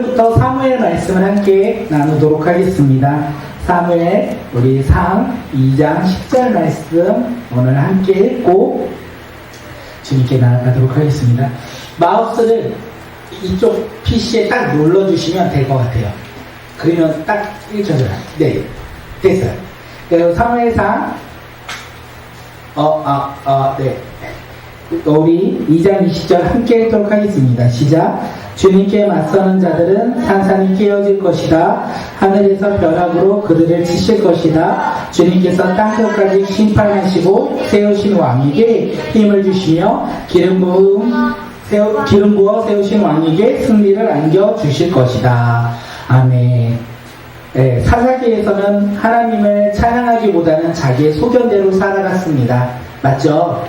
부터 사무엘 말씀을 함께 나누도록 하겠습니다. 사무엘 우리 상 2장 10절 말씀 오늘 함께 읽고 주님께 나아가도록 하겠습니다. 마우스를 이쪽 PC에 딱 눌러주시면 될 것 같아요. 그러면 딱 1절을 네, 됐어요. 그리고 사무엘상 네. 우리 2장 20절 함께 읽도록 하겠습니다. 시작. 주님께 맞서는 자들은 산산이 깨어질 것이다. 하늘에서 벼락으로 그들을 치실 것이다. 주님께서 땅끝까지 심판하시고 세우신 왕에게 힘을 주시며 기름 부어 세우신 왕에게 승리를 안겨주실 것이다. 아멘. 네, 사사기에서는 하나님을 찬양하기보다는 자기의 소견대로 살아갔습니다. 맞죠?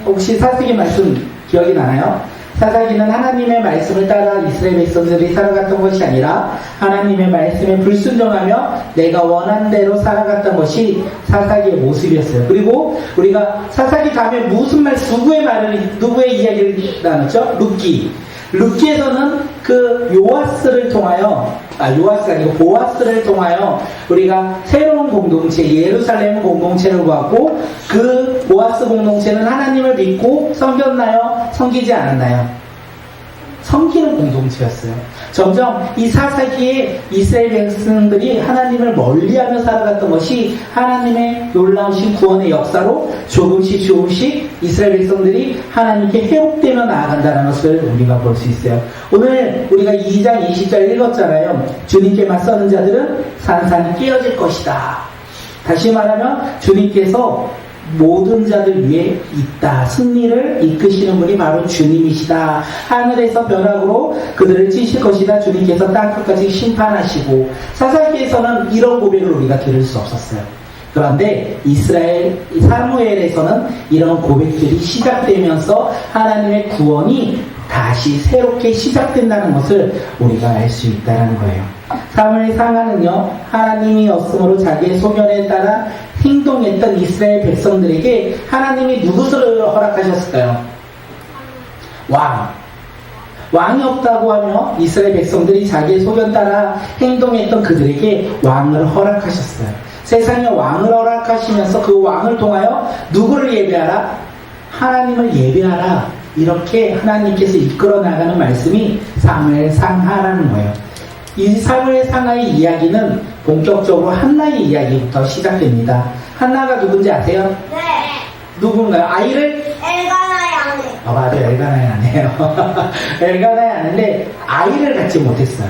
혹시 사사기 말씀 기억이 나나요? 사사기는 하나님의 말씀을 따라 이스라엘 백성들이 살아갔던 것이 아니라 하나님의 말씀에 불순종하며 내가 원한 대로 살아갔던 것이 사사기의 모습이었어요. 그리고 우리가 사사기 다음에 무슨 누구의 이야기를 나눴죠? 룻기에서는 그 요아스를 통하여 요아스가 아니고 보아스를 통하여 우리가 새로운 공동체 예루살렘 공동체를 보았고 그 보아스 공동체는 하나님을 믿고 섬겼나요? 섬기지 않았나요? 섬기는 공동체였어요. 점점 이 사사기에 이스라엘 백성들이 하나님을 멀리하며 살아갔던 것이 하나님의 놀라우신 구원의 역사로 조금씩 이스라엘 백성들이 하나님께 회복되며 나아간다는 것을 우리가 볼 수 있어요. 오늘 우리가 2장 20절 읽었잖아요. 주님께 맞서는 자들은 산산이 깨어질 것이다. 다시 말하면 주님께서 모든 자들 위에 있다. 승리를 이끄시는 분이 바로 주님이시다. 하늘에서 벼락으로 그들을 치실 것이다. 주님께서 땅끝까지 심판하시고 사사기에서는 이런 고백을 우리가 들을 수 없었어요. 그런데 이스라엘 사무엘에서는 이런 고백들이 시작되면서 하나님의 구원이 다시 새롭게 시작된다는 것을 우리가 알 수 있다는 거예요. 사무엘 상하는요, 하나님이 없음으로 자기의 소견에 따라 행동했던 이스라엘 백성들에게 하나님이 누구를 허락하셨을까요? 왕이 없다고 하며 이스라엘 백성들이 자기의 소견 따라 행동했던 그들에게 왕을 허락하셨어요. 세상에 왕을 허락하시면서 그 왕을 통하여 누구를 예배하라? 하나님을 예배하라. 이렇게 하나님께서 이끌어 나가는 말씀이 사무엘 상하라는 거예요. 이 사무엘 상하의 이야기는 본격적으로 한나의 이야기부터 시작됩니다. 한나가 누군지 아세요? 네. 누군가요? 아이를? 엘가나의 아내. 맞아요. 엘가나의 아내예요. 엘가나의 아내인데 아이를 갖지 못했어요.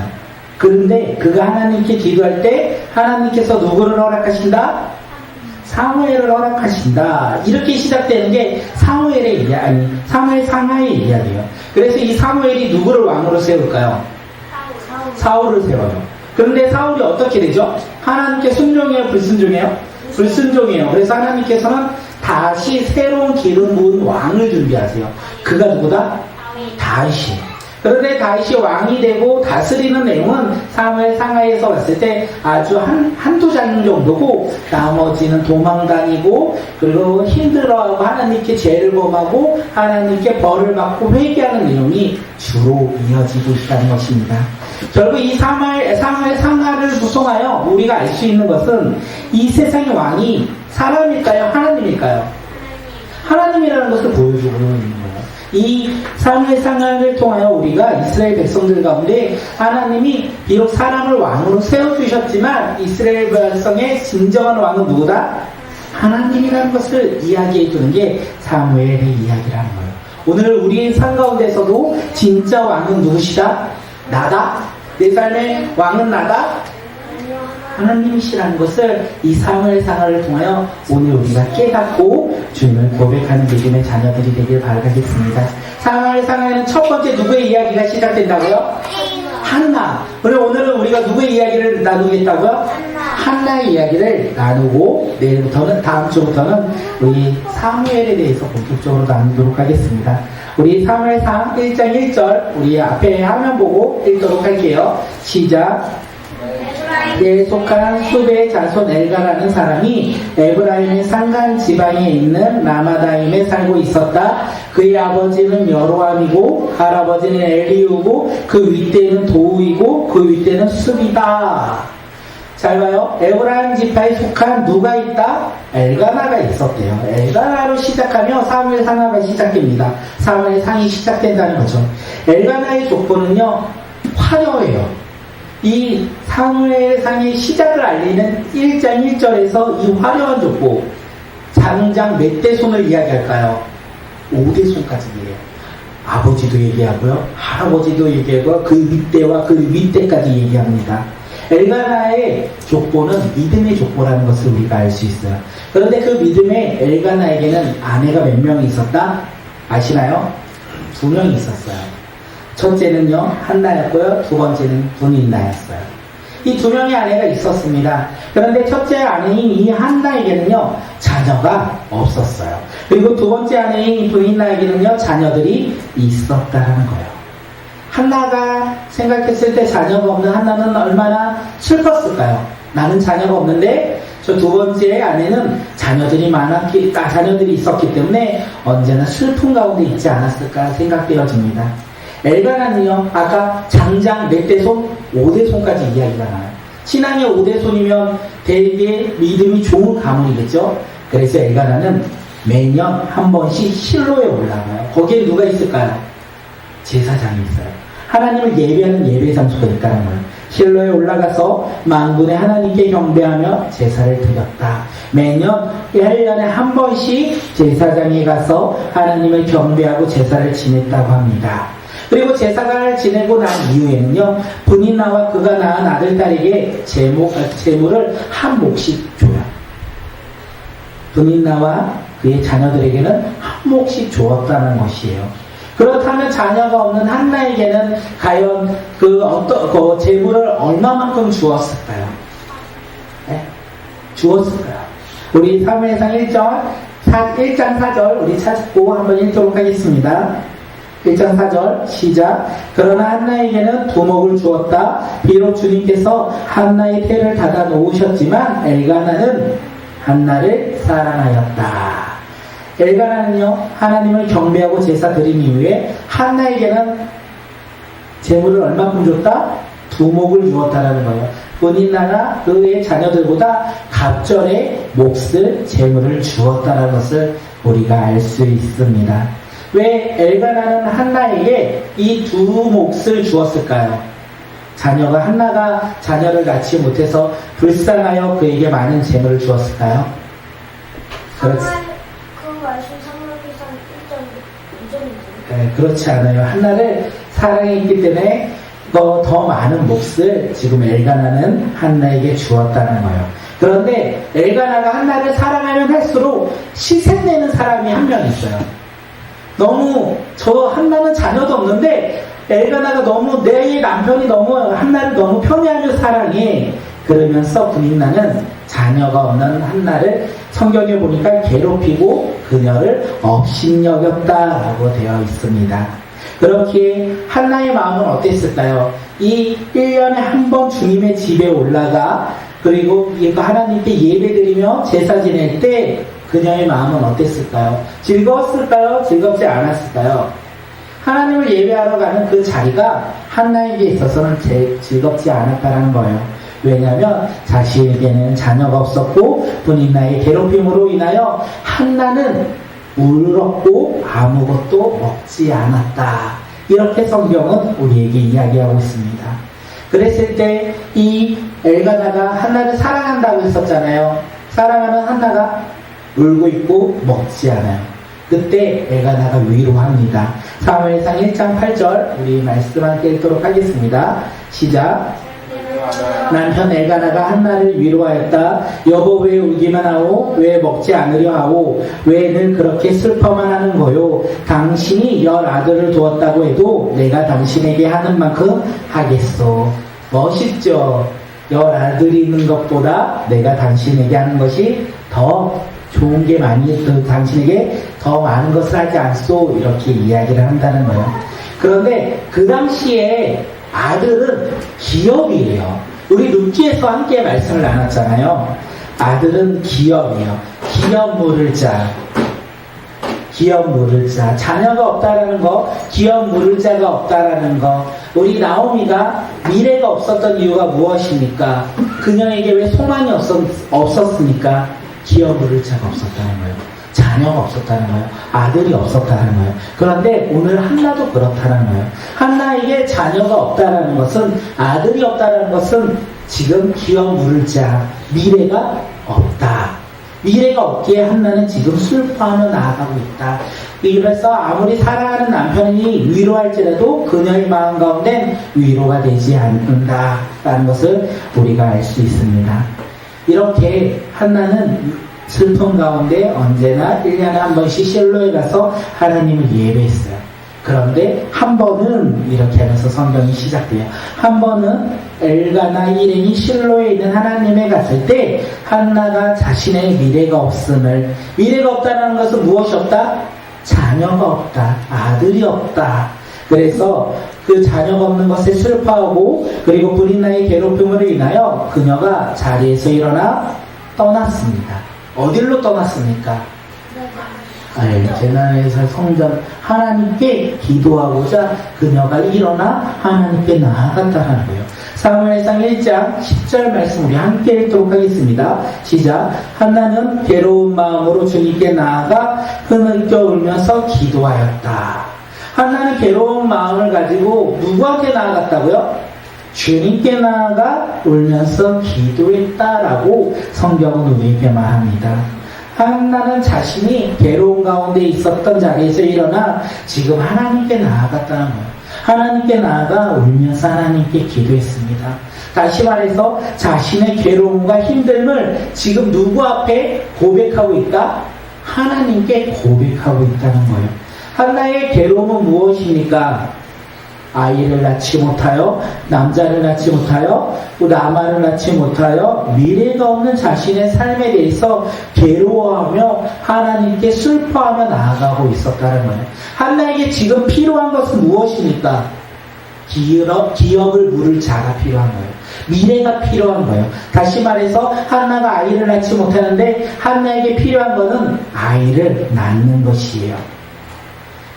그런데 그가 하나님께 기도할 때 하나님께서 누구를 허락하신다? 사무엘을 허락하신다. 이렇게 시작되는 게 사무엘 상하의 이야기예요. 그래서 이 사무엘이 누구를 왕으로 세울까요? 사울을 세워요. 그런데 사울이 어떻게 되죠? 하나님께 순종해요? 불순종해요? 불순종해요. 그래서 하나님께서는 다시 새로운 기름 부은 왕을 준비하세요. 그가 누구다? 다윗이에요. 그런데 다윗이 왕이 되고 다스리는 내용은 사무엘 상하에서 봤을 때 아주 한두 장 정도고 나머지는 도망다니고 그리고 힘들어하고 하나님께 죄를 범하고 하나님께 벌을 받고 회개하는 내용이 주로 이어지고 있다는 것입니다. 결국 이 사무엘 상하를 통하여 우리가 알 수 있는 것은 이 세상의 왕이 사람일까요? 하나님일까요? 하나님이라는 것을 보여주고 있는 거예요. 이 사무엘 상하를 통하여 우리가 이스라엘 백성들 가운데 하나님이 비록 사람을 왕으로 세워주셨지만 이스라엘 백성의 진정한 왕은 누구다? 하나님이라는 것을 이야기해 주는 게 사무엘의 이야기라는 거예요. 오늘 우리의 삶 가운데서도 진짜 왕은 누구시다? 나다? 내 삶의 왕은 나다? 하나님이시라는 것을 이 사무엘 상하를 통하여 오늘 우리가 깨닫고 주님을 고백하는 믿음의 자녀들이 되길 바라겠습니다. 사무엘 상하에는 첫 번째 누구의 이야기가 시작된다고요? 한나. 그리고 오늘은 우리가 누구의 이야기를 나누겠다고요? 한나의 이야기를 나누고 내일부터는 다음 주부터는 우리 사무엘에 대해서 본격적으로 나누도록 하겠습니다. 우리 사무엘상 1장 1절 우리 앞에 화면 보고 읽도록 할게요. 시작. 에 속한 수베의 자손 엘가라는 사람이 에브라임의 산간 지방에 있는 라마다임에 살고 있었다. 그의 아버지는 여로함이고 할아버지는 엘리우고 그 윗대는 도우이고 그 윗대는 숲이다. 잘 봐요. 에브라임 지파에 속한 누가 있다? 엘가나가 있었대요. 엘가나로 시작하며 사무엘 상하가 시작됩니다. 사무엘 상이 시작된다는 거죠. 엘가나의 족보는요 화려해요. 이 사무엘 상의 시작을 알리는 1장 1절에서 이 화려한 족보 장장 몇 대 손을 이야기할까요? 5대 손까지 얘기해요. 아버지도 얘기하고요, 할아버지도 얘기하고요, 그 윗대와 그 윗대까지 얘기합니다. 엘가나의 족보는 믿음의 족보라는 것을 우리가 알 수 있어요. 그런데 그 믿음에 엘가나에게는 아내가 몇 명이 있었다? 아시나요? 2명이 있었어요. 첫째는요 한나였고요, 두 번째는 분인나였어요. 이 2명의 아내가 있었습니다. 그런데 첫째 아내인 이 한나에게는요 자녀가 없었어요. 그리고 두 번째 아내인 분인나에게는요 자녀들이 있었다는 거예요. 한나가 생각했을 때 자녀가 없는 한나는 얼마나 슬펐을까요? 나는 자녀가 없는데 저 두 번째 아내는 자녀들이 자녀들이 있었기 때문에 언제나 슬픔 가운데 있지 않았을까 생각되어집니다. 엘가나는요 아까 장장 몇 대 손? 5대 손까지 이야기가 나와요. 신앙의 5대 손이면 되게 믿음이 좋은 가문이겠죠. 그래서 엘가나는 매년 한 번씩 실로에 올라가요. 거기에 누가 있을까요? 제사장이 있어요. 하나님을 예배하는 예배 장소가 있다는 거예요. 실로에 올라가서 만군의 하나님께 경배하며 제사를 드렸다. 매년 1년에 한 번씩 제사장에 가서 하나님을 경배하고 제사를 지냈다고 합니다. 그리고 제사를 지내고 난 이후에는요 분인나와 그가 낳은 아들 딸에게 제물을 한 몫씩 줘요. 분인나와 그의 자녀들에게는 한 몫씩 주었다는 것이에요. 그렇다면 자녀가 없는 한나에게는 과연 그 제물을 얼마만큼 주었을까요? 네? 주었을까요? 우리 사무엘상 1장 4절 우리 찾고 한번 읽도록 하겠습니다. 1장 4절 시작. 그러나 한나에게는 두목을 주었다. 비록 주님께서 한나의 태를 닫아 놓으셨지만 엘가나는 한나를 사랑하였다. 엘가나는요 하나님을 경배하고 제사 드린 이후에 한나에게는 제물을 얼마큼 줬다? 두목을 주었다라는 거예요. 본인나라 그의 자녀들보다 갑절의 몫을 제물을 주었다라는 것을 우리가 알 수 있습니다. 왜 엘가나는 한나에게 이 두 몫을 주었을까요? 한나가 자녀를 낳지 못해서 불쌍하여 그에게 많은 재물을 주었을까요? 그렇지. 그 말씀 사무엘상 1.2절인데. 네, 그렇지 않아요. 한나를 사랑했기 때문에 더 많은 몫을 지금 엘가나는 한나에게 주었다는 거예요. 그런데 엘가나가 한나를 사랑하면 할수록 시샘내는 사람이 한 명 있어요. 한나는 자녀도 없는데 엘가나가 내 남편이 한나를 너무 편애하며 사랑해. 그러면서 분인나는 자녀가 없는 한나를 성경에 보니까 괴롭히고 그녀를 업신여겼다라고 되어 있습니다. 그렇게 한나의 마음은 어땠을까요? 이 1년에 한 번 주님의 집에 올라가 그리고 하나님께 예배드리며 제사 지낼 때 그녀의 마음은 어땠을까요? 즐거웠을까요? 즐겁지 않았을까요? 하나님을 예배하러 가는 그 자리가 한나에게 있어서는 즐겁지 않았다는 거예요. 왜냐하면 자신에게는 자녀가 없었고 분인나의 괴롭힘으로 인하여 한나는 울었고 아무것도 먹지 않았다. 이렇게 성경은 우리에게 이야기하고 있습니다. 그랬을 때 이 엘가나가 한나를 사랑한다고 했었잖아요. 사랑하는 한나가 울고 있고 먹지 않아요. 그때 엘가나가 위로합니다. 사무엘상 1장 8절 우리 말씀 함께 읽도록 하겠습니다. 시작. 남편 엘가나가 한나를 위로하였다. 여보 왜 울기만 하오? 왜 먹지 않으려 하오? 왜 늘 그렇게 슬퍼만 하는 거요? 당신이 10아들을 두었다고 해도 내가 당신에게 하는 만큼 하겠소. 멋있죠? 10아들이 있는 것보다 내가 당신에게 하는 것이 더 좋은 게 당신에게 더 많은 것을 하지 않소. 이렇게 이야기를 한다는 거예요. 그런데 그 당시에 아들은 기업이에요. 우리 룻기에서 함께 말씀을 나눴잖아요. 아들은 기업이에요. 기업 물을 자. 기업 물을 자. 자녀가 없다라는 거, 기업 물을 자가 없다라는 거. 우리 나오미가 미래가 없었던 이유가 무엇입니까? 그녀에게 왜 소망이 없었습니까? 기업 물을 자가 없었다는 거예요. 자녀가 없었다는 거예요. 아들이 없었다는 거예요. 그런데 오늘 한나도 그렇다는 거예요. 한나에게 자녀가 없다는 것은, 아들이 없다는 것은 지금 기업 물을 자, 미래가 없다. 미래가 없기에 한나는 지금 슬퍼하며 나아가고 있다. 그래서 아무리 사랑하는 남편이 위로할지라도 그녀의 마음 가운데 위로가 되지 않는다라는 것을 우리가 알 수 있습니다. 이렇게 한나는 슬픔 가운데 언제나 1년에 한 번씩 실로에 가서 하나님을 예배했어요. 그런데 한 번은 이렇게 하면서 성경이 시작돼요. 한 번은 엘가나 일행이 실로에 있는 하나님에 갔을 때 한나가 자신의 미래가 없다는 것은 무엇이 없다? 자녀가 없다. 아들이 없다. 그래서 그 자녀가 없는 것에 슬퍼하고 그리고 브린나의 괴롭힘으로 인하여 그녀가 자리에서 일어나 떠났습니다. 어디로 떠났습니까? 제나에서 성전 하나님께 기도하고자 그녀가 일어나 하나님께 나아갔다는 거예요. 사무엘상 1장 10절 말씀 우리 함께 읽도록 하겠습니다. 시작. 한나는 괴로운 마음으로 주님께 나아가 흐느껴 울면서 기도하였다. 한나는 괴로운 마음을 가지고 누구한테 나아갔다고요? 주님께 나아가 울면서 기도했다라고 성경은 우리에게 말합니다. 한나는 자신이 괴로운 가운데 있었던 자리에서 일어나 지금 하나님께 나아갔다는 거예요. 하나님께 나아가 울면서 하나님께 기도했습니다. 다시 말해서 자신의 괴로움과 힘듦을 지금 누구 앞에 고백하고 있다? 하나님께 고백하고 있다는 거예요. 한나의 괴로움은 무엇입니까? 아이를 낳지 못하여, 남자를 낳지 못하여, 또 남아를 낳지 못하여 미래가 없는 자신의 삶에 대해서 괴로워하며 하나님께 슬퍼하며 나아가고 있었다는 거예요. 한나에게 지금 필요한 것은 무엇입니까? 기업을 물을 자가 필요한 거예요. 미래가 필요한 거예요. 다시 말해서 한나가 아이를 낳지 못하는데 한나에게 필요한 것은 아이를 낳는 것이에요.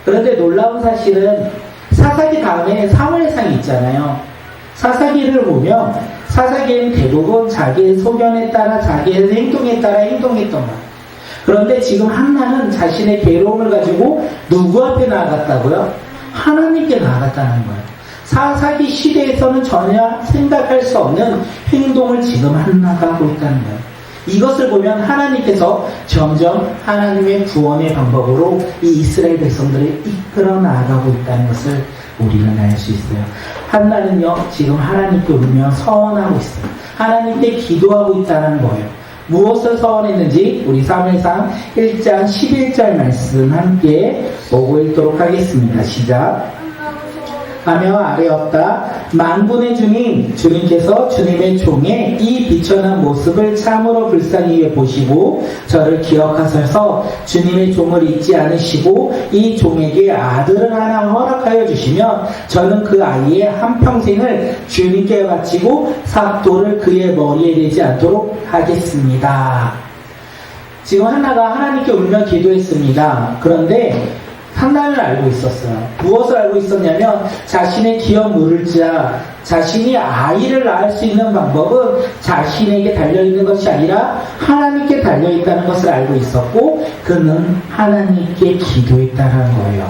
그런데 놀라운 사실은 사사기 다음에 사무엘상이 있잖아요. 사사기를 보면 사사기에는 대부분 자기의 소견에 따라 자기의 행동에 따라 행동했던 거예요. 그런데 지금 한나는 자신의 괴로움을 가지고 누구 앞에 나아갔다고요? 하나님께 나아갔다는 거예요. 사사기 시대에서는 전혀 생각할 수 없는 행동을 지금 한나가 하고 있다는 거예요. 이것을 보면 하나님께서 점점 하나님의 구원의 방법으로 이 이스라엘 백성들을 이끌어 나가고 있다는 것을 우리는 알 수 있어요. 한나는요 지금 하나님께 울며 서원하고 있어요. 하나님께 기도하고 있다는 거예요. 무엇을 서원했는지 우리 사무엘상 1장 11절 말씀 함께 보고 읽도록 하겠습니다. 시작. 하며 아뢰었다. 만군의 주님, 주님께서 주님의 종의 이 비천한 모습을 참으로 불쌍히 보시고 저를 기억하셔서 주님의 종을 잊지 않으시고 이 종에게 아들을 하나 허락하여 주시면 저는 그 아이의 한평생을 주님께 바치고 삭도를 그의 머리에 대지 않도록 하겠습니다. 지금 한나가 하나님께 울며 기도했습니다. 그런데 상당을 알고 있었어요. 무엇을 알고 있었냐면 자신의 기업 물을 자, 자신이 아이를 낳을 수 있는 방법은 자신에게 달려있는 것이 아니라 하나님께 달려있다는 것을 알고 있었고 그는 하나님께 기도했다는 거예요.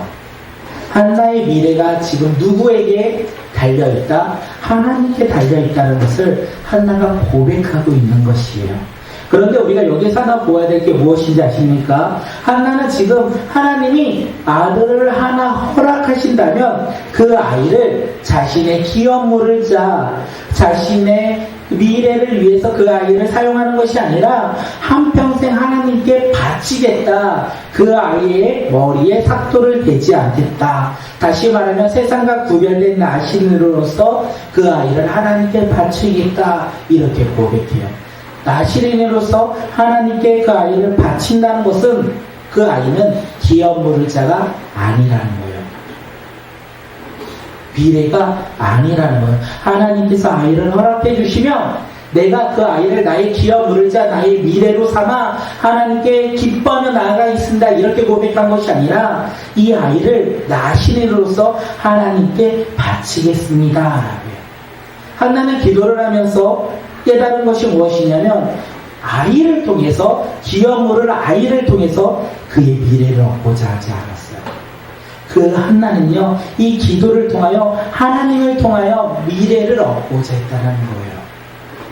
한나의 미래가 지금 누구에게 달려있다? 하나님께 달려있다는 것을 한나가 고백하고 있는 것이에요. 그런데 우리가 여기서 하나 보아야 될 게 무엇인지 아십니까? 한나는 지금 하나님이 아들을 하나 허락하신다면 그 아이를 자신의 기업물을 자, 자신의 미래를 위해서 그 아이를 사용하는 것이 아니라 한평생 하나님께 바치겠다. 그 아이의 머리에 삭도를 대지 않겠다. 다시 말하면 세상과 구별된 나신으로서 그 아이를 하나님께 바치겠다. 이렇게 고백해요. 나시린으로서 하나님께 그 아이를 바친다는 것은 그 아이는 기업 물을 자가 아니라는 거예요. 미래가 아니라는 거예요. 하나님께서 아이를 허락해 주시면 내가 그 아이를 나의 기업 누르자 나의 미래로 삼아 하나님께 기뻐하며 나아가 있습니다. 이렇게 고백한 것이 아니라 이 아이를 나신으로서 하나님께 바치겠습니다. 한나는 기도를 하면서 깨달은 것이 무엇이냐면 아이를 통해서 기업 누를 아이를 통해서 그의 미래를 얻고자 하지 않았어요. 그 한나는요 이 기도를 통하여 하나님을 통하여 미래를 얻고자 했다는 거예요.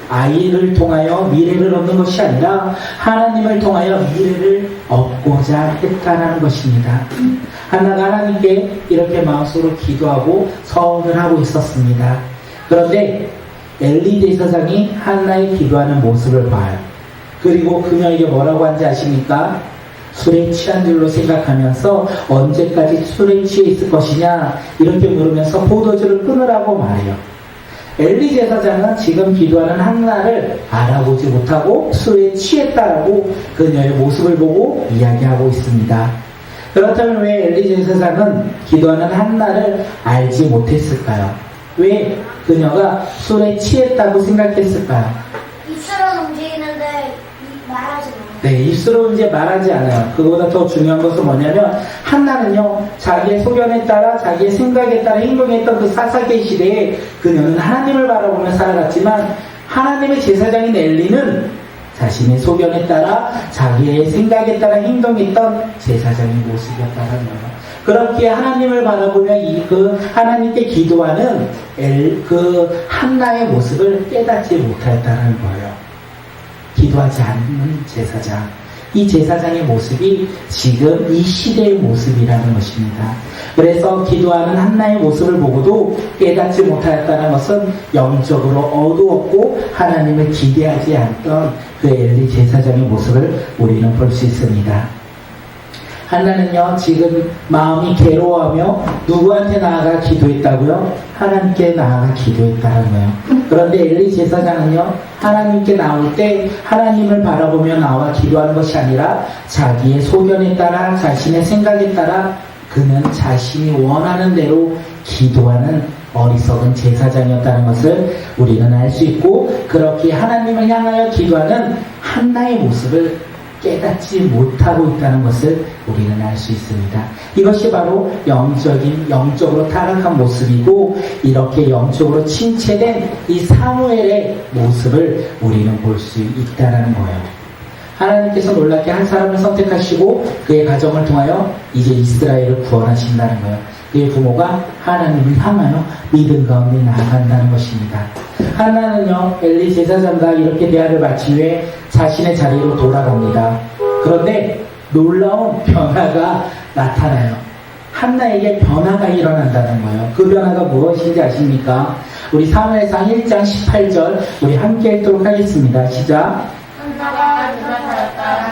아이를 통하여 미래를 얻는 것이 아니라 하나님을 통하여 미래를 얻고자 했다는 것입니다. 한나가 하나님께 이렇게 마음속으로 기도하고 서원을 하고 있었습니다. 그런데 엘리 제사장이 한나의 기도하는 모습을 봐요. 그리고 그녀에게 뭐라고 한지 아십니까? 술에 취한 줄로 생각하면서 언제까지 술에 취해 있을 것이냐 이렇게 물으면서 포도주를 끊으라고 말해요. 엘리 제사장은 지금 기도하는 한나를 알아보지 못하고 술에 취했다라고 그녀의 모습을 보고 이야기하고 있습니다. 그렇다면 왜 엘리 제사장은 기도하는 한나를 알지 못했을까요? 왜 그녀가 술에 취했다고 생각했을까요? 입술은 움직이는데 말하지 않아요. 네, 입술로 이제 말하지 않아요. 그거보다 더 중요한 것은 뭐냐면 한나는요 자기의 소견에 따라 자기의 생각에 따라 행동했던 그 사사기 시대에 그녀는 하나님을 바라보며 살아갔지만 하나님의 제사장인 엘리는 자신의 소견에 따라 자기의 생각에 따라 행동했던 제사장의 모습이었다는 거예요. 그렇게 하나님을 바라보며 그 하나님께 기도하는 그 한나의 모습을 깨닫지 못했다는 거예요. 기도하지 않는 제사장. 이 제사장의 모습이 지금 이 시대의 모습이라는 것입니다. 그래서 기도하는 한나의 모습을 보고도 깨닫지 못하였다는 것은 영적으로 어두웠고 하나님을 기대하지 않던 그 엘리 제사장의 모습을 우리는 볼 수 있습니다. 한나는요 지금 마음이 괴로워하며 누구한테 나아가 기도했다고요? 하나님께 나아가 기도했다는 거예요. 그런데 엘리 제사장은요 하나님께 나올 때 하나님을 바라보며 나와 기도하는 것이 아니라 자기의 소견에 따라 자신의 생각에 따라 그는 자신이 원하는 대로 기도하는 어리석은 제사장이었다는 것을 우리는 알 수 있고, 그렇게 하나님을 향하여 기도하는 한나의 모습을 깨닫지 못하고 있다는 것을 우리는 알 수 있습니다. 이것이 바로 영적으로 타락한 모습이고, 이렇게 영적으로 침체된 이 사무엘의 모습을 우리는 볼 수 있다는 거예요. 하나님께서 놀랍게 한 사람을 선택하시고 그의 가정을 통하여 이제 이스라엘을 구원하신다는 거예요. 그의 부모가 하나님을 향하여 믿음 가운데 나아간다는 것입니다. 하나는요 엘리 제사장과 이렇게 대화를 마친 후에 자신의 자리로 돌아갑니다. 그런데 놀라운 변화가 나타나요. 한나에게 변화가 일어난다는 거예요. 그 변화가 무엇인지 아십니까? 우리 사무엘상 1장 18절 우리 함께 읽도록 하겠습니다. 시작.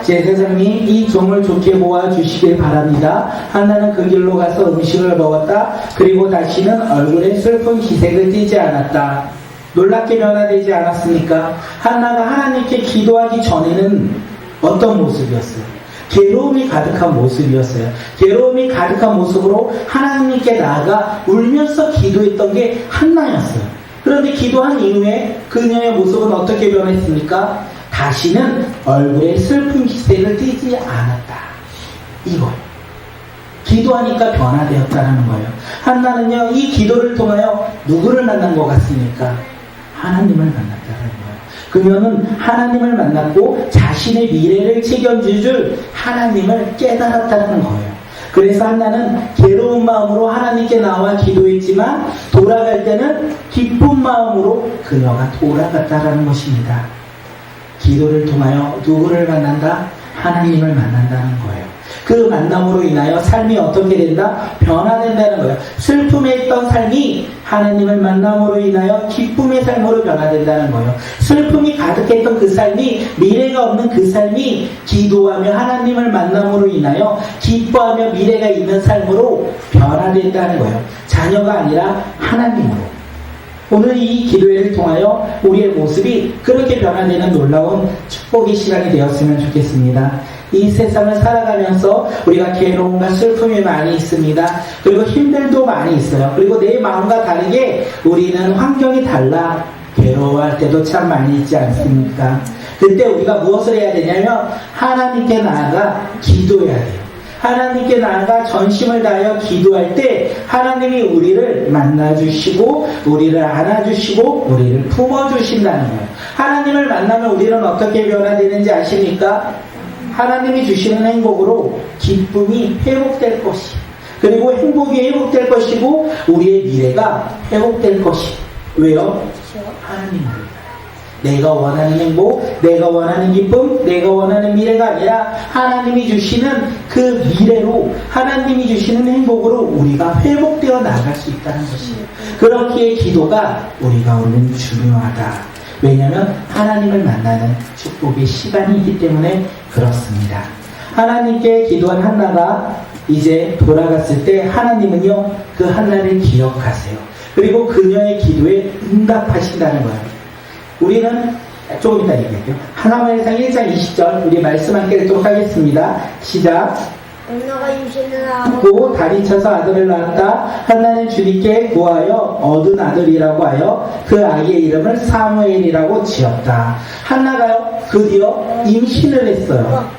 제사장님 이 종을 좋게 보아주시길 바랍니다. 한나는 그 길로 가서 음식을 먹었다. 그리고 다시는 얼굴에 슬픈 기색을 띠지 않았다. 놀랍게 변화되지 않았습니까? 한나가 하나님께 기도하기 전에는 어떤 모습이었어요? 괴로움이 가득한 모습이었어요. 괴로움이 가득한 모습으로 하나님께 나아가 울면서 기도했던 게 한나였어요. 그런데 기도한 이후에 그녀의 모습은 어떻게 변했습니까? 다시는 얼굴에 슬픈 기색을 띠지 않았다. 이거예요. 기도하니까 변화되었다는 거예요. 한나는요, 이 기도를 통하여 누구를 만난 것 같습니까? 하나님을 만났다는 거예요. 그녀는 하나님을 만났고 자신의 미래를 책임질 하나님을 깨달았다는 거예요. 그래서 한나는 괴로운 마음으로 하나님께 나와 기도했지만 돌아갈 때는 기쁜 마음으로 그녀가 돌아갔다는 것입니다. 기도를 통하여 누구를 만난다? 하나님을 만난다는 거예요. 그 만남으로 인하여 삶이 어떻게 된다? 변화된다는 거예요. 슬픔에 있던 삶이 하나님을 만남으로 인하여 기쁨의 삶으로 변화된다는 거예요. 슬픔이 가득했던 그 삶이, 미래가 없는 그 삶이 기도하며 하나님을 만남으로 인하여 기뻐하며 미래가 있는 삶으로 변화된다는 거예요. 자녀가 아니라 하나님으로. 오늘 이 기도회를 통하여 우리의 모습이 그렇게 변화되는 놀라운 축복의 시간이 되었으면 좋겠습니다. 이 세상을 살아가면서 우리가 괴로움과 슬픔이 많이 있습니다. 그리고 힘들도 많이 있어요. 그리고 내 마음과 다르게 우리는 환경이 달라 괴로워할 때도 참 많이 있지 않습니까? 그때 우리가 무엇을 해야 되냐면 하나님께 나아가 기도해야 돼요. 하나님께 나아가 전심을 다하여 기도할 때 하나님이 우리를 만나주시고 우리를 안아주시고 우리를 품어주신다는 거예요. 하나님을 만나면 우리는 어떻게 변화되는지 아십니까? 하나님이 주시는 행복으로 기쁨이 회복될 것이, 그리고 행복이 회복될 것이고 우리의 미래가 회복될 것이. 왜요? 하나님을 내가 원하는 행복, 내가 원하는 기쁨, 내가 원하는 미래가 아니라 하나님이 주시는 그 미래로, 하나님이 주시는 행복으로 우리가 회복되어 나갈 수 있다는 것이에요. 그렇기에 기도가 우리가 오늘 중요하다. 왜냐하면 하나님을 만나는 축복의 시간이기 때문에 그렇습니다. 하나님께 기도한 한나가 이제 돌아갔을 때 하나님은요 그 한나를 기억하세요. 그리고 그녀의 기도에 응답하신다는 거예요. 우리는 조금 이따 얘기할게요. 하나만의상 1장 20절 우리 말씀 함께 읽도록 하겠습니다. 시작. 언나가 임신을 하고 고 다리 쳐서 아들을 낳았다. 한나는 주님께 구하여 얻은 아들이라고 하여 그 아이의 이름을 사무엘이라고 지었다. 한나가요 드디어 임신을 했어요.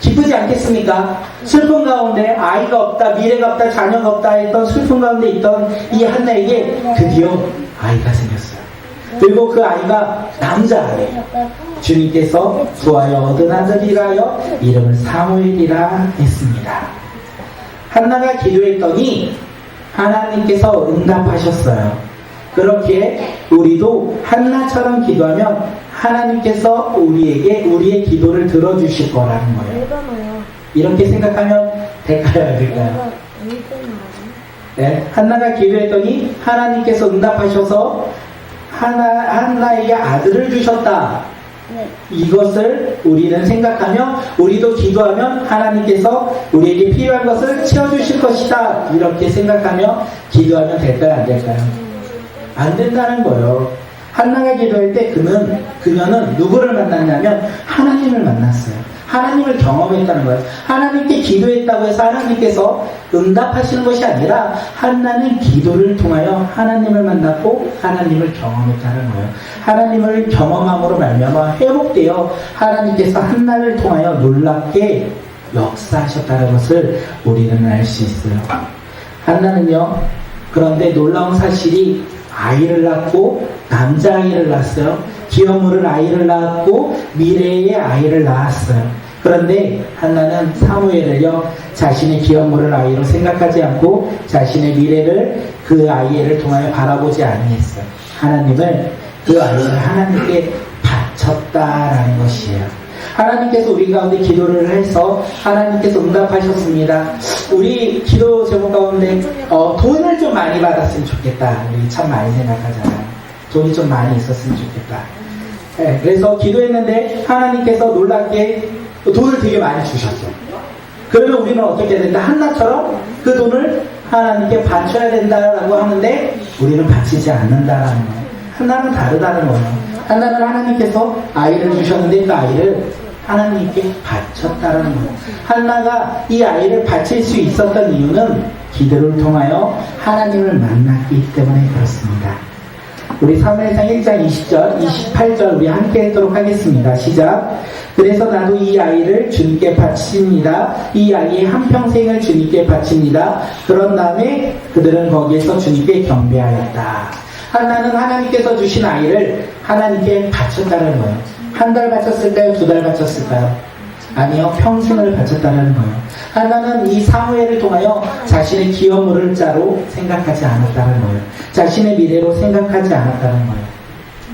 기쁘지 않겠습니까? 슬픔 가운데 아이가 없다, 미래가 없다, 자녀가 없다 했던 슬픔 가운데 있던 이 한나에게 드디어 아이가 생겼어요. 그리고 그 아이가 남자아이예요. 주님께서 구하여 얻은 아들이라여 이름을 사무엘이라 했습니다. 한나가 기도했더니 하나님께서 응답하셨어요. 그렇기에 우리도 한나처럼 기도하면 하나님께서 우리에게 우리의 기도를 들어주실 거라는 거예요. 이렇게 생각하면 될까요? 안 될까요? 네, 한나가 기도했더니 하나님께서 응답하셔서 한나에게 아들을 주셨다. 이것을 우리는 생각하며 우리도 기도하면 하나님께서 우리에게 필요한 것을 채워주실 것이다. 이렇게 생각하며 기도하면 될까요? 안 될까요? 안 된다는 거예요. 한나가 기도할 때 그녀는 누구를 만났냐면 하나님을 만났어요. 하나님을 경험했다는 거예요. 하나님께 기도했다고 해서 하나님께서 응답하시는 것이 아니라 한나는 기도를 통하여 하나님을 만났고 하나님을 경험했다는 거예요. 하나님을 경험함으로 말미암아 회복되어 하나님께서 한나를 통하여 놀랍게 역사하셨다는 것을 우리는 알 수 있어요. 한나는요, 그런데 놀라운 사실이 아이를 낳고 남자아이를 낳았어요. 기어물을 아이를 낳았고 미래의 아이를 낳았어요. 그런데 한나는 사무엘을요 자신의 기어물을 아이로 생각하지 않고 자신의 미래를 그 아이를 통하여 바라보지 아니했어요. 하나님을, 그 아이를 하나님께 바쳤다라는 것이에요. 하나님께서 우리 가운데 기도를 해서 하나님께서 응답하셨습니다. 우리 기도 제목 가운데 돈을 좀 많이 받았으면 좋겠다. 우리 참 많이 생각하잖아요. 돈이 좀 많이 있었으면 좋겠다. 네, 그래서 기도했는데 하나님께서 놀랍게 돈을 되게 많이 주셨어요. 그러면 우리는 어떻게 된다? 한나처럼 그 돈을 하나님께 바쳐야 된다라고 하는데 우리는 바치지 않는다라는 거예요. 한나는 다르다는 거예요. 한나는 하나님께서 아이를 주셨는데 그 아이를 하나님께 바쳤다는 거예요. 한나가 이 아이를 바칠 수 있었던 이유는 기도를 통하여 하나님을 만났기 때문에 그렇습니다. 우리 사무엘상 1장 20절, 28절 우리 함께 했도록 하겠습니다. 시작. 그래서 나도 이 아이를 주님께 바칩니다. 이 아이의 한평생을 주님께 바칩니다. 그런 다음에 그들은 거기에서 주님께 경배하였다. 한나는 하나님께서 주신 아이를 하나님께 바쳤다는 거예요. 한 달 바쳤을까요? 2달 바쳤을까요? 아니요, 평생을 바쳤다는 거예요. 한나는 이 사무엘을 통하여 자신의 기업물을 자로 생각하지 않았다는 거예요. 자신의 미래로 생각하지 않았다는 거예요.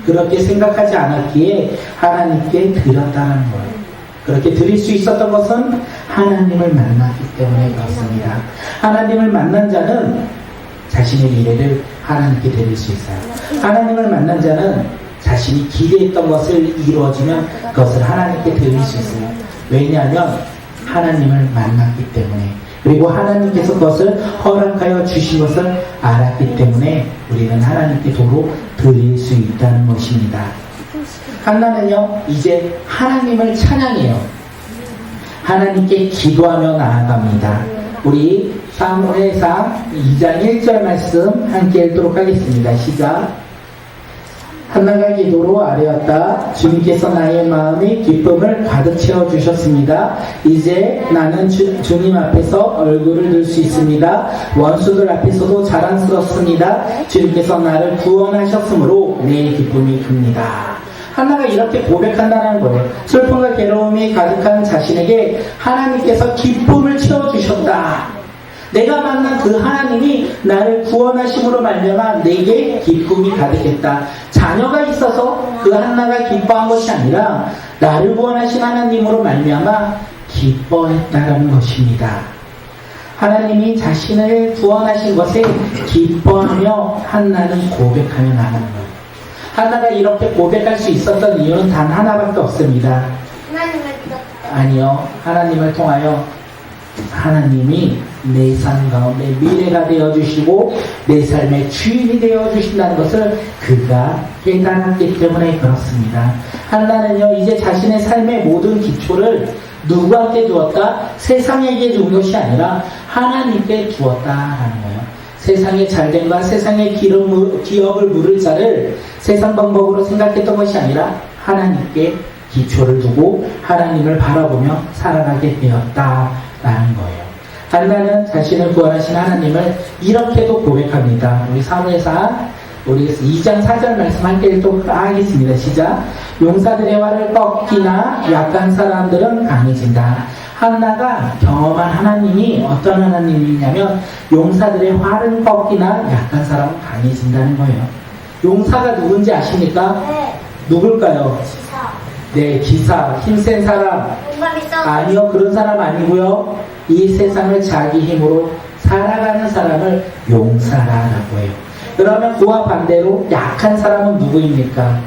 그렇게 생각하지 않았기에 하나님께 드렸다는 거예요. 그렇게 드릴 수 있었던 것은 하나님을 만났기 때문에 그렇습니다. 하나님을 만난 자는 자신의 미래를 하나님께 드릴 수 있어요. 하나님을 만난 자는 자신이 기대했던 것을 이루어지면 그것을 하나님께 드릴 수 있어요. 왜냐하면 하나님을 만났기 때문에, 그리고 하나님께서 그것을 허락하여 주신 것을 알았기 때문에 우리는 하나님께 도로 드릴 수 있다는 것입니다. 한나는요 이제 하나님을 찬양해요. 하나님께 기도하며 나아갑니다. 우리 사무엘상 2장 1절 말씀 함께 읽도록 하겠습니다. 시작. 한나가 기도로 아뢰었다. 주님께서 나의 마음에 기쁨을 가득 채워주셨습니다. 이제 나는 주님 앞에서 얼굴을 들 수 있습니다. 원수들 앞에서도 자랑스럽습니다. 주님께서 나를 구원하셨으므로 내 기쁨이 큽니다. 한나가 이렇게 고백한다는 거예요. 슬픔과 괴로움이 가득한 자신에게 하나님께서 기쁨을 채워주셨다. 내가 만난 그 하나님이 나를 구원하심으로 말미암아 내게 기쁨이 가득했다. 자녀가 있어서 그 한나가 기뻐한 것이 아니라 나를 구원하신 하나님으로 말미암아 기뻐했다라는 것입니다. 하나님이 자신을 구원하신 것에 기뻐하며 한나는 고백하며 나가는 거예요. 한나가 이렇게 고백할 수 있었던 이유는 단 하나밖에 없습니다. 아니요. 하나님을 통하여 하나님이 내 삶 가운데 미래가 되어주시고 내 삶의 주인이 되어주신다는 것을 그가 깨달았기 때문에 그렇습니다. 한나는요, 이제 자신의 삶의 모든 기초를 누구한테 두었다? 세상에게 준 것이 아니라 하나님께 두었다라는 거예요. 세상의 잘됨과 세상의 기업을 물을 자를 세상 방법으로 생각했던 것이 아니라 하나님께 기초를 두고 하나님을 바라보며 살아가게 되었다라는 거예요. 한나는 자신을 구원하신 하나님을 이렇게도 고백합니다. 우리 사무엘상 우리 2장 4절 말씀 함께 읽도록 하겠습니다. 시작. 용사들의 활을 꺾이나 약한 사람들은 강해진다. 한나가 경험한 하나님이 어떤 하나님이냐면 용사들의 활은 꺾이나 약한 사람은 강해진다는 거예요. 용사가 누군지 아십니까? 네. 누굴까요? 기사. 네, 기사, 힘센 사람. 아니요, 그런 사람 아니고요. 이 세상을 자기 힘으로 살아가는 사람을 용사라고 해요. 그러면 그와 반대로 약한 사람은 누구입니까?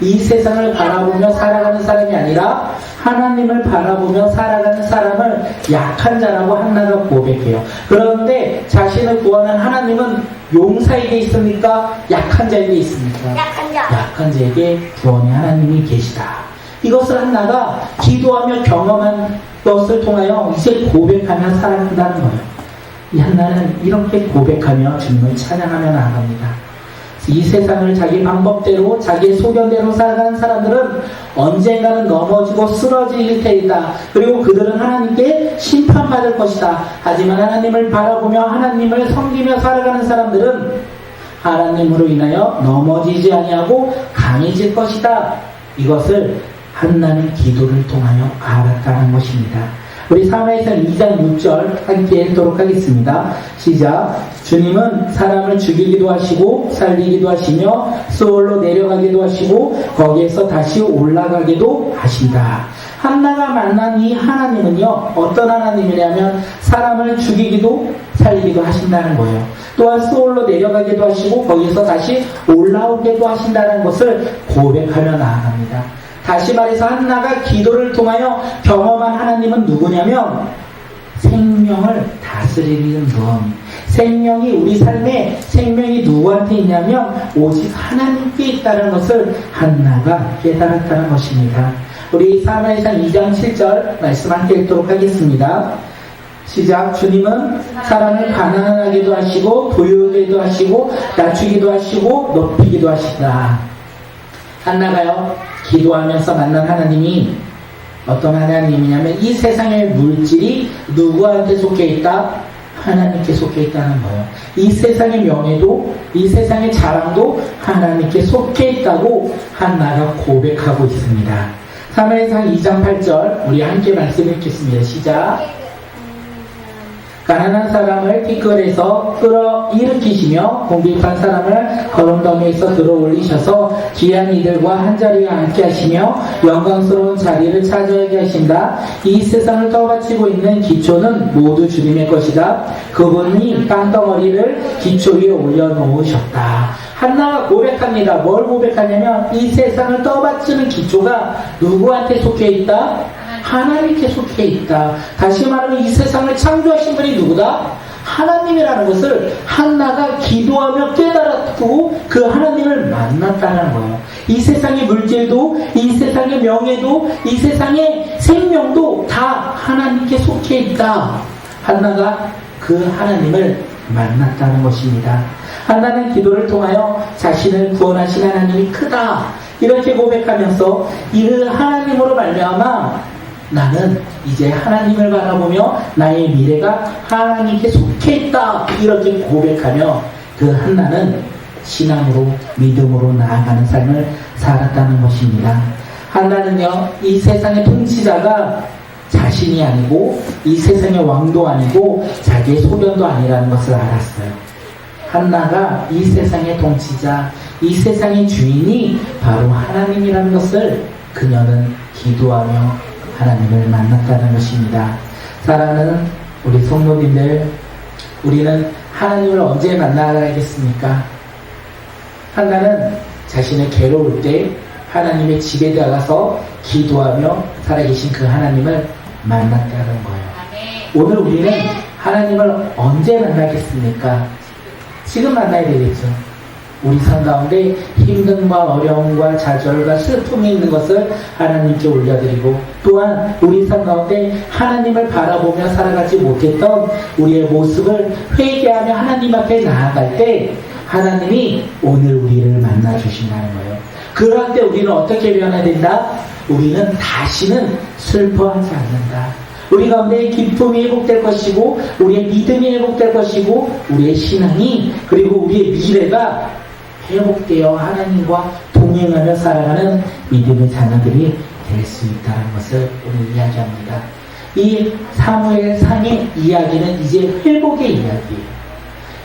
이 세상을 바라보며 살아가는 사람이 아니라 하나님을 바라보며 살아가는 사람을 약한 자라고 한나가 고백해요. 그런데 자신을 구원한 하나님은 용사에게 있습니까? 약한 자에게 있습니까? 약한 자에게 구원의 하나님이 계시다. 이것을 한나가 기도하며 경험한 것을 통하여 이제 고백하며 살아간다는 거예요. 이 한나는 이렇게 고백하며 주님을 찬양하며 나아갑니다. 이 세상을 자기 방법대로 자기의 소견대로 살아가는 사람들은 언젠가는 넘어지고 쓰러질 테이다. 그리고 그들은 하나님께 심판받을 것이다. 하지만 하나님을 바라보며 하나님을 섬기며 살아가는 사람들은 하나님으로 인하여 넘어지지 아니하고 강해질 것이다. 이것을 한나는 기도를 통하여 알았다는 것입니다. 우리 사무엘상 2장 6절 함께 읽도록 하겠습니다. 시작. 주님은 사람을 죽이기도 하시고 살리기도 하시며 수월로 내려가기도 하시고 거기에서 다시 올라가기도 하신다. 한나가 만난 이 하나님은요, 어떤 하나님이냐면 사람을 죽이기도 살리기도 하신다는 거예요. 또한 수월로 내려가기도 하시고 거기에서 다시 올라오기도 하신다는 것을 고백하며 나아갑니다. 다시 말해서 한나가 기도를 통하여 경험한 하나님은 누구냐면 생명을 다스리는 분. 생명이 우리 삶에 생명이 누구한테 있냐면 오직 하나님께 있다는 것을 한나가 깨달았다는 것입니다. 우리 사무엘상 2장 7절 말씀 함께 읽도록 하겠습니다. 시작. 주님은 사람을 가난하게도 하시고 부유하게도 하시고 낮추기도 하시고 높이기도 하시다. 한나가요, 기도하면서 만난 하나님이 어떤 하나님이냐면 이 세상의 물질이 누구한테 속해 있다? 하나님께 속해 있다는 거예요. 이 세상의 명예도 이 세상의 자랑도 하나님께 속해 있다고 한나가 고백하고 있습니다. 사무엘상 2장 8절 우리 함께 말씀 읽겠습니다. 시작. 가난한 사람을 티끌에서 끌어일으키시며 궁핍한 사람을 거름더미에서 들어올리셔서 귀한 이들과 한자리에 앉게 하시며 영광스러운 자리를 차지하게 하신다. 이 세상을 떠받치고 있는 기초는 모두 주님의 것이다. 그분이 땅덩어리를 기초 위에 올려놓으셨다. 한나가 고백합니다. 뭘 고백하냐면 이 세상을 떠받치는 기초가 누구한테 속해 있다? 하나님께 속해 있다. 다시 말하면 이 세상을 창조하신 분이 누구다? 하나님이라는 것을 한나가 기도하며 깨달았고 그 하나님을 만났다는 거예요. 이 세상의 물질도 이 세상의 명예도 이 세상의 생명도 다 하나님께 속해 있다. 한나가 그 하나님을 만났다는 것입니다. 한나는 기도를 통하여 자신을 구원하신 하나님이 크다 이렇게 고백하면서 이 하나님으로 말미암아 나는 이제 하나님을 바라보며 나의 미래가 하나님께 속해 있다 이렇게 고백하며 그 한나는 신앙으로 믿음으로 나아가는 삶을 살았다는 것입니다. 한나는요 이 세상의 통치자가 자신이 아니고 이 세상의 왕도 아니고 자기의 소견도 아니라는 것을 알았어요. 한나가 이 세상의 통치자, 이 세상의 주인이 바로 하나님이라는 것을 그녀는 기도하며 하나님을 만났다는 것입니다. 사랑하는 우리 성도님들, 우리는 하나님을 언제 만나야겠습니까? 한나는 자신의 괴로울 때 하나님의 집에 들어가서 기도하며 살아계신 그 하나님을 만났다는 거예요. 오늘 우리는 하나님을 언제 만나겠습니까? 지금 만나야 되겠죠. 우리 삶 가운데 힘듦과 어려움과 좌절과 슬픔이 있는 것을 하나님께 올려드리고 또한 우리 삶 가운데 하나님을 바라보며 살아가지 못했던 우리의 모습을 회개하며 하나님 앞에 나아갈 때 하나님이 오늘 우리를 만나주신다는 거예요. 그럴 때 우리는 어떻게 변해야 된다? 우리는 다시는 슬퍼하지 않는다. 우리 가운데 기쁨이 회복될 것이고 우리의 믿음이 회복될 것이고 우리의 신앙이 그리고 우리의 미래가 회복되어 하나님과 동행하며 살아가는 믿음의 자녀들이 될 수 있다는 것을 오늘 이야기합니다. 이 사무엘 상의 이야기는 이제 회복의 이야기예요.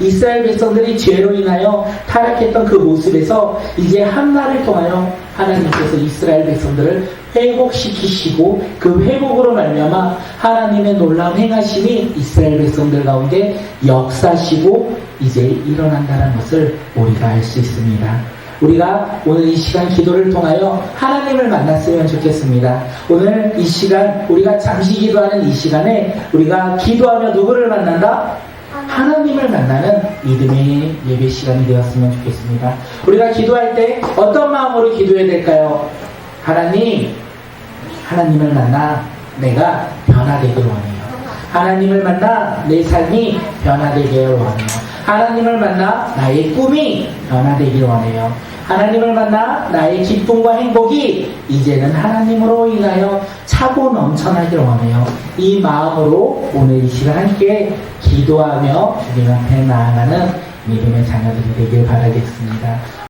이스라엘 백성들이 죄로 인하여 타락했던 그 모습에서 이제 한나를 통하여 하나님께서 이스라엘 백성들을 회복시키시고 그 회복으로 말미암아 하나님의 놀라운 행하심이 이스라엘 백성들 가운데 역사시고 이제 일어난다는 것을 우리가 알 수 있습니다. 우리가 오늘 이 시간 기도를 통하여 하나님을 만났으면 좋겠습니다. 오늘 이 시간 우리가 잠시 기도하는 이 시간에 우리가 기도하며 누구를 만난다? 하나님을 만나는 믿음의 예배 시간이 되었으면 좋겠습니다. 우리가 기도할 때 어떤 마음으로 기도해야 될까요? 하나님을 만나 내가 변화되기를 원해요. 하나님을 만나 내 삶이 변화되기를 원해요. 하나님을 만나 나의 꿈이 변화되기를 원해요. 하나님을 만나 나의 기쁨과 행복이 이제는 하나님으로 인하여 차고 넘쳐나기를 원해요. 이 마음으로 오늘 이 시간 함께 기도하며 주님 앞에 나아가는 믿음의 자녀들이 되길 바라겠습니다.